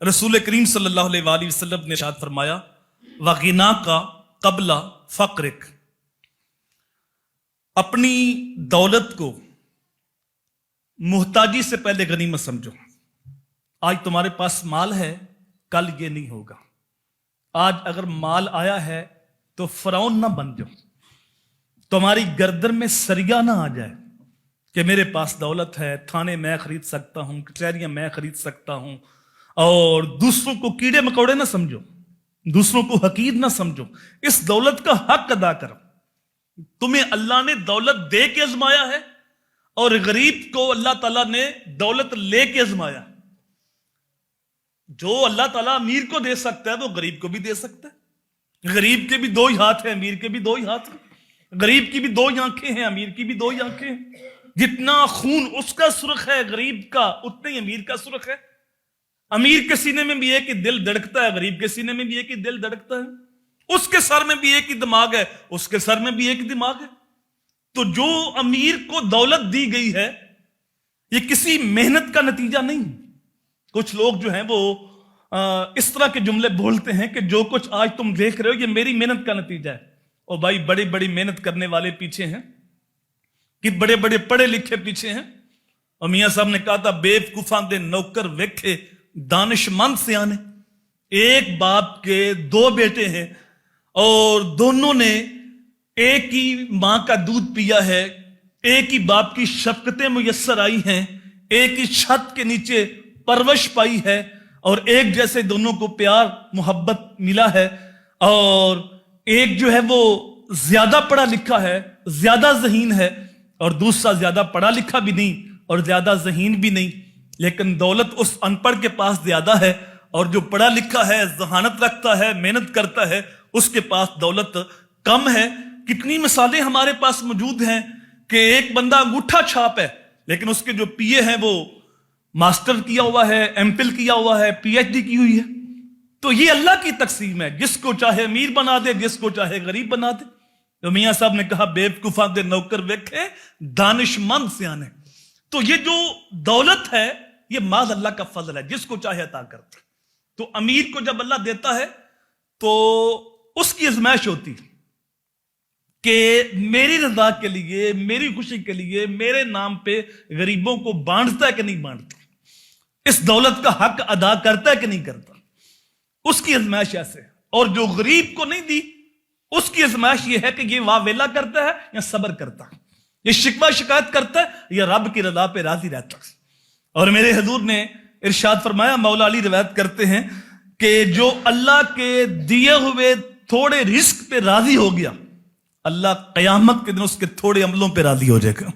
رسول کریم صلی اللہ علیہ وآلہ وسلم نے ارشاد فرمایا وغنا کا قبل فقرک، اپنی دولت کو محتاجی سے پہلے غنیمت سمجھو۔ آج تمہارے پاس مال ہے، کل یہ نہیں ہوگا۔ آج اگر مال آیا ہے تو فرعون نہ بن جاؤ، تمہاری گردن میں سریا نہ آ جائے کہ میرے پاس دولت ہے، تھانے میں خرید سکتا ہوں، کچہریاں میں خرید سکتا ہوں، اور دوسروں کو کیڑے مکوڑے نہ سمجھو، دوسروں کو حقیر نہ سمجھو۔ اس دولت کا حق ادا کرو۔ تمہیں اللہ نے دولت دے کے آزمایا ہے، اور غریب کو اللہ تعالیٰ نے دولت لے کے آزمایا۔ جو اللہ تعالیٰ امیر کو دے سکتا ہے وہ غریب کو بھی دے سکتا ہے۔ غریب کے بھی دو ہی ہاتھ ہیں، امیر کے بھی دو ہی ہاتھ ہیں۔ غریب کی بھی دو ہی آنکھیں ہیں، امیر کی بھی دو ہی آنکھیں ہیں۔ جتنا خون اس کا سرخ ہے غریب کا، اتنا ہی امیر کا سرخ ہے۔ امیر کے سینے میں بھی ایک ہی دل دھڑکتا ہے، غریب کے سینے میں بھی ایک ہی دل دھڑکتا ہے۔ اس کے سر میں بھی ایک ہی دماغ ہے، اس کے سر میں بھی ایک ہی دماغ ہے۔ تو جو امیر کو دولت دی گئی ہے یہ کسی محنت کا نتیجہ نہیں۔ کچھ لوگ جو ہیں وہ اس طرح کے جملے بولتے ہیں کہ جو کچھ آج تم دیکھ رہے ہو یہ میری محنت کا نتیجہ ہے۔ اور بھائی بڑی بڑی محنت کرنے والے پیچھے ہیں، کہ بڑے بڑے پڑھے لکھے پیچھے ہیں۔ اور میاں صاحب نے کہا تھا بیوقوفاں دے نوکر ویکھے دانش مند سے آنے۔ ایک باپ کے دو بیٹے ہیں اور دونوں نے ایک ہی ماں کا دودھ پیا ہے، ایک ہی باپ کی شفقتیں میسر آئی ہیں، ایک ہی چھت کے نیچے پرورش پائی ہے، اور ایک جیسے دونوں کو پیار محبت ملا ہے۔ اور ایک جو ہے وہ زیادہ پڑھا لکھا ہے، زیادہ ذہین ہے، اور دوسرا زیادہ پڑھا لکھا بھی نہیں اور زیادہ ذہین بھی نہیں، لیکن دولت اس ان پڑھ کے پاس زیادہ ہے، اور جو پڑھا لکھا ہے، ذہانت رکھتا ہے، محنت کرتا ہے، اس کے پاس دولت کم ہے۔ کتنی مثالیں ہمارے پاس موجود ہیں کہ ایک بندہ انگوٹھا چھاپ ہے لیکن اس کے جو پی اے ہیں وہ ماسٹر کیا ہوا ہے، ایم فل کیا ہوا ہے، پی ایچ ڈی کی ہوئی ہے۔ تو یہ اللہ کی تقسیم ہے، جس کو چاہے امیر بنا دے، جس کو چاہے غریب بنا دے۔ تو میاں صاحب نے کہا بیوقوفاں دے نوکر ویکھے دانش مند سے آنے۔ تو یہ جو دولت ہے یہ ماذ اللہ کا فضل ہے، جس کو چاہے عطا کرتا ہے۔ تو امیر کو جب اللہ دیتا ہے تو اس کی ازمائش ہوتی کہ میری رضا کے لیے، میری خوشی کے لیے میرے نام پہ غریبوں کو بانٹتا ہے کہ نہیں بانٹتا، اس دولت کا حق ادا کرتا ہے کہ نہیں کرتا۔ اس کی ازمائش ایسے ہے۔ اور جو غریب کو نہیں دی اس کی ازمائش یہ ہے کہ یہ واہ ویلا کرتا ہے یا صبر کرتا ہے، یہ شکوہ شکایت کرتا ہے یا رب کی رضا پہ راضی رہتا ہے۔ اور میرے حضور نے ارشاد فرمایا، مولا علی روایت کرتے ہیں کہ جو اللہ کے دیے ہوئے تھوڑے رزق پہ راضی ہو گیا، اللہ قیامت کے دن اس کے تھوڑے عملوں پہ راضی ہو جائے گا۔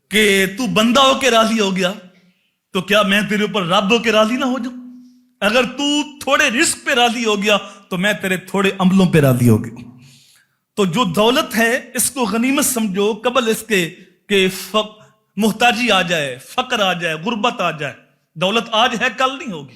کہ تو بندہ ہو کے راضی ہو گیا تو کیا میں تیرے اوپر رب ہو کے راضی نہ ہو جاؤں؟ اگر تو تھوڑے رزق پہ راضی ہو گیا تو میں تیرے تھوڑے عملوں پہ راضی ہو گیا۔ تو جو دولت ہے اس کو غنیمت سمجھو، قبل اس کے کہ محتاجی آ جائے، فقر آ جائے، غربت آ جائے۔ دولت آج ہے کل نہیں ہوگی۔